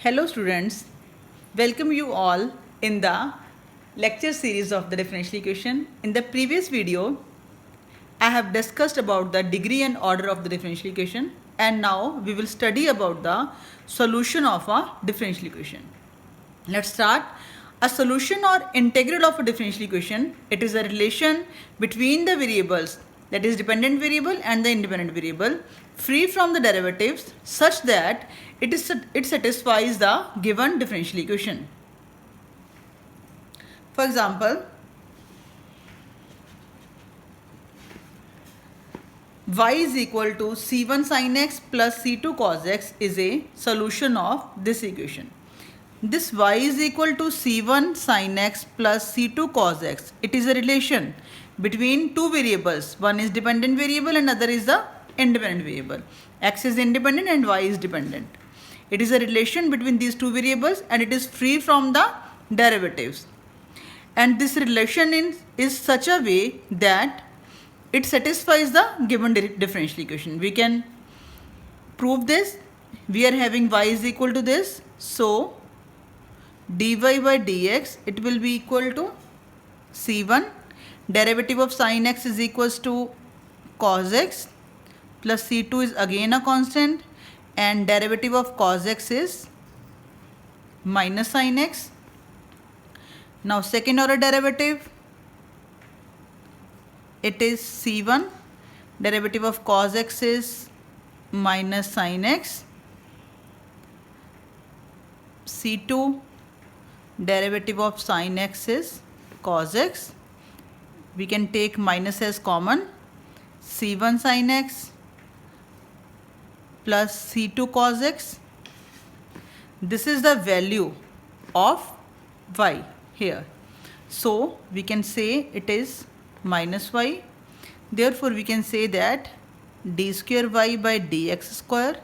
Hello students, welcome you all in the lecture series of the differential equation. In the previous video, I have discussed about the degree and order of the differential equation, and now we will study about the solution of a differential equation. Let's start. A solution or integral of a differential equation, it is a relation between the variables, that is dependent variable and the independent variable, free from the derivatives, such that it satisfies the given differential equation. For example, y is equal to c1 sin x plus c2 cos x is a solution of this equation. This y is equal to c1 sin x plus c2 cos x. It is a relation between two variables. One is dependent variable and other is the independent variable. X is independent and y is dependent. It is a relation between these two variables and it is free from the derivatives. And this relation is such a way that it satisfies the given differential equation. We can prove this. We are having y is equal to this. So dy by dx, it will be equal to c1. Derivative of sin x is equals to cos x plus c2 is again a constant, and derivative of cos x is minus sin x. Now second order derivative, it is c1. Derivative of cos x is minus sin x. c2, derivative of sin x is cos x. We can take minus as common. c1 sin x plus c2 cos x. This is the value of y here. So we can say it is minus y. Therefore we can say that d square y by dx square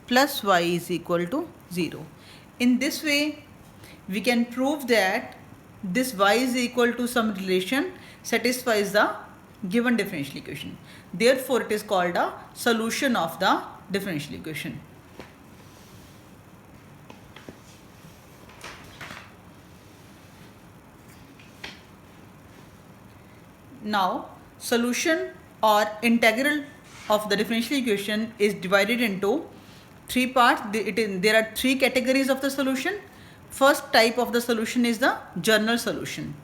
plus y is equal to 0. In this way we can prove that this y is equal to some relation satisfies the given differential equation. Therefore it is called a solution of the differential equation. Now solution or integral of the differential equation is divided into three parts. There are three categories of the solution. First type of the solution is the general solution.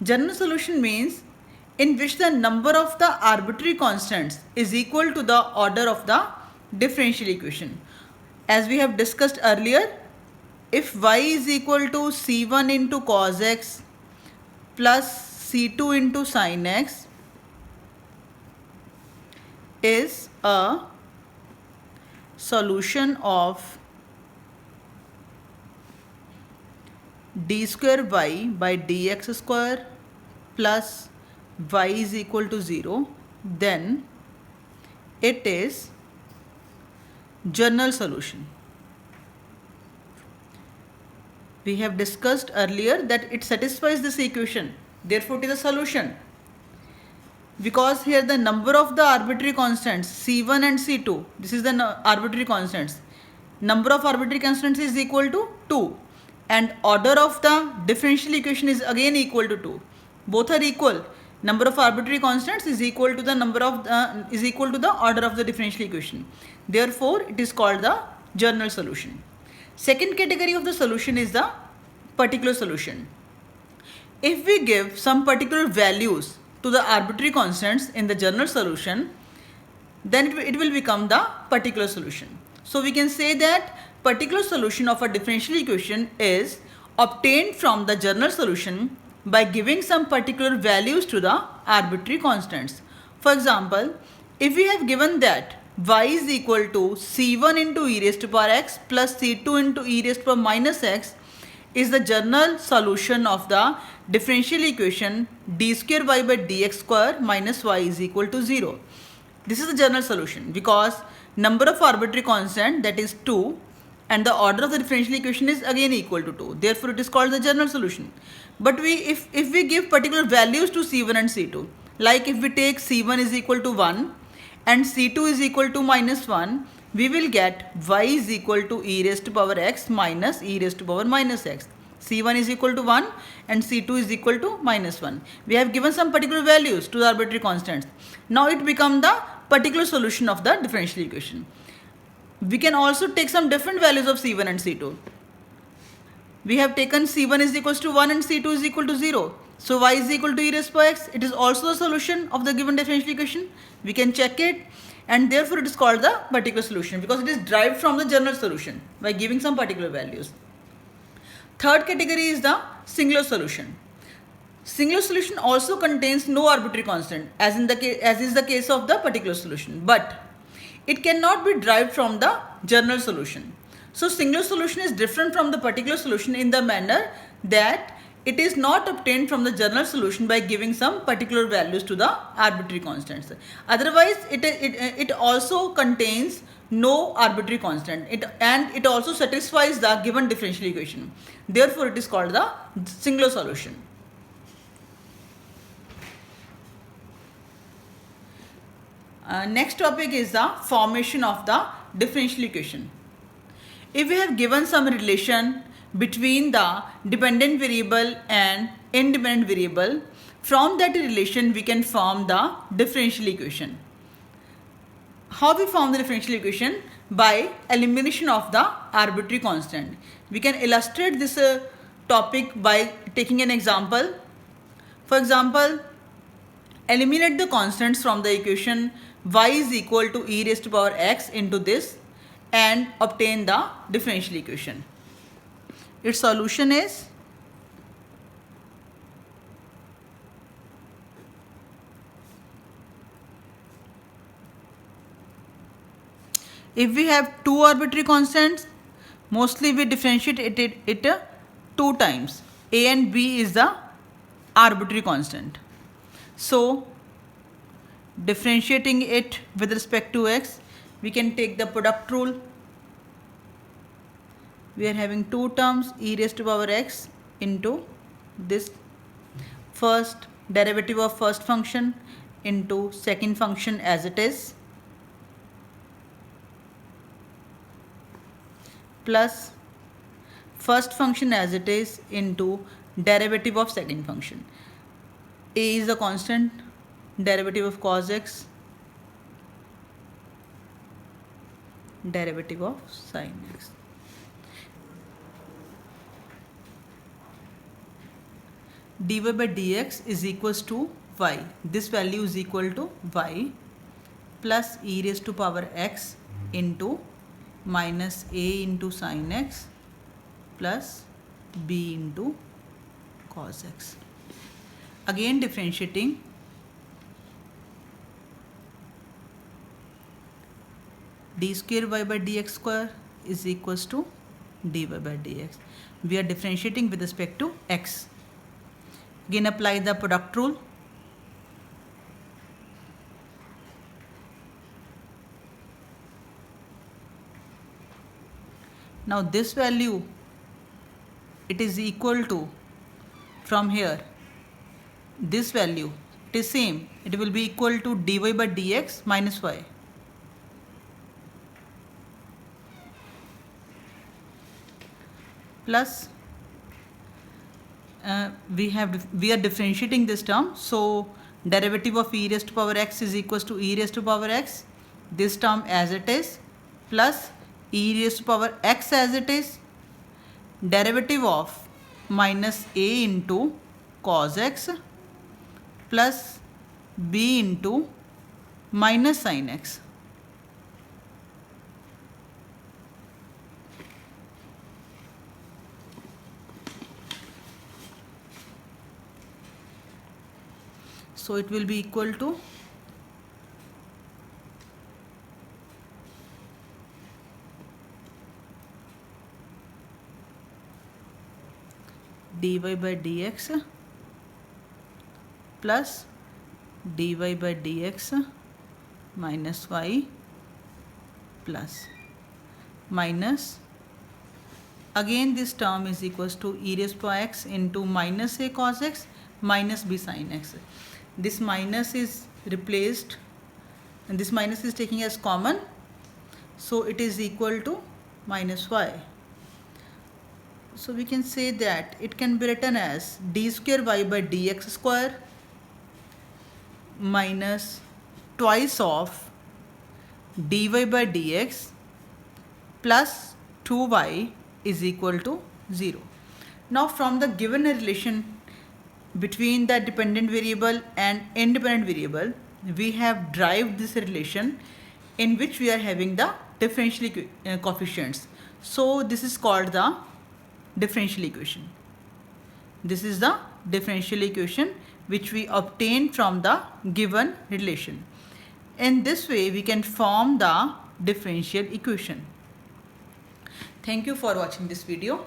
General solution means in which the number of the arbitrary constants is equal to the order of the differential equation. As we have discussed earlier, if y is equal to c1 into cos x plus c2 into sin x is a solution of d square y by dx square plus y is equal to 0, then it is general solution. We have discussed earlier that it satisfies this equation. Therefore it is a solution. Because here the number of the arbitrary constants c1 and c2, this is the arbitrary constants. Number of arbitrary constants is equal to 2. And order of the differential equation is again equal to 2. Both are equal. Number of arbitrary constants is equal to the order of the differential equation. Therefore, it is called the general solution. Second category of the solution is the particular solution. If we give some particular values to the arbitrary constants in the general solution, then it will become the particular solution. So we can say that particular solution of a differential equation is obtained from the general solution by giving some particular values to the arbitrary constants. For example, if we have given that y is equal to c1 into e raised to power x plus c2 into e raised to power minus x is the general solution of the differential equation d square y by dx square minus y is equal to 0. This is the general solution because number of arbitrary constant, that is 2, and the order of the differential equation is again equal to 2. Therefore it is called the general solution. But if we give particular values to c1 and c2, like if we take c1 is equal to 1 and c2 is equal to minus 1, we will get y is equal to e raised to power x minus e raised to power minus x. C1 is equal to 1 and C2 is equal to minus 1. We have given some particular values to the arbitrary constants. Now it becomes the particular solution of the differential equation. We can also take some different values of C1 and C2. We have taken C1 is equal to 1 and C2 is equal to 0. So y is equal to e raised by x. It is also the solution of the given differential equation. We can check it, and therefore it is called the particular solution because it is derived from the general solution by giving some particular values. Third category is the singular solution. Singular solution also contains no arbitrary constant as is the case of the particular solution, but it cannot be derived from the general solution. So singular solution is different from the particular solution in the manner that it is not obtained from the general solution by giving some particular values to the arbitrary constants. Otherwise, it also contains no arbitrary constant and it also satisfies the given differential equation. Therefore, it is called the singular solution. Next topic is the formation of the differential equation. If we have given some relation between the dependent variable and independent variable, from that relation we can form the differential equation. How we form the differential equation? By elimination of the arbitrary constant. We can illustrate this topic by taking an example. For example, eliminate the constants from the equation y is equal to e raised to power x into this and obtain the differential equation. Its solution is if we have two arbitrary constants, mostly we differentiate it two times. A and B is the arbitrary constant. So differentiating it with respect to x, we can take the product rule. We are having two terms, e raised to power x into this first derivative of first function into second function as it is, plus first function as it is into derivative of second function. A is a constant, derivative of cos x, derivative of sin x. dy by dx is equals to y. This value is equal to y plus e raised to power x into minus a into sin x plus b into cos x. Again differentiating, d square y by dx square is equals to dy by dx. We are differentiating with respect to x. Again apply the product rule. Now this value, it is equal to, from here, this value, it is same. It will be equal to dy by dx minus y. Plus we are differentiating this term, so derivative of e raised to power x is equals to e raised to power x, this term as it is, plus e raised to power x as it is, derivative of minus a into cos x plus b into minus sin x. So it will be equal to dy by dx plus dy by dx minus y plus minus, again this term is equals to e raised to x into minus a cos x minus b sin x. This minus is replaced and this minus is taking as common. So it is equal to minus y. So we can say that it can be written as d square y by dx square minus twice of dy by dx plus 2y is equal to 0. Now from the given relation between the dependent variable and independent variable, we have derived this relation in which we are having the differential coefficients. So this is called the differential equation. This is the differential equation which we obtained from the given relation. In this way, we can form the differential equation. Thank you for watching this video.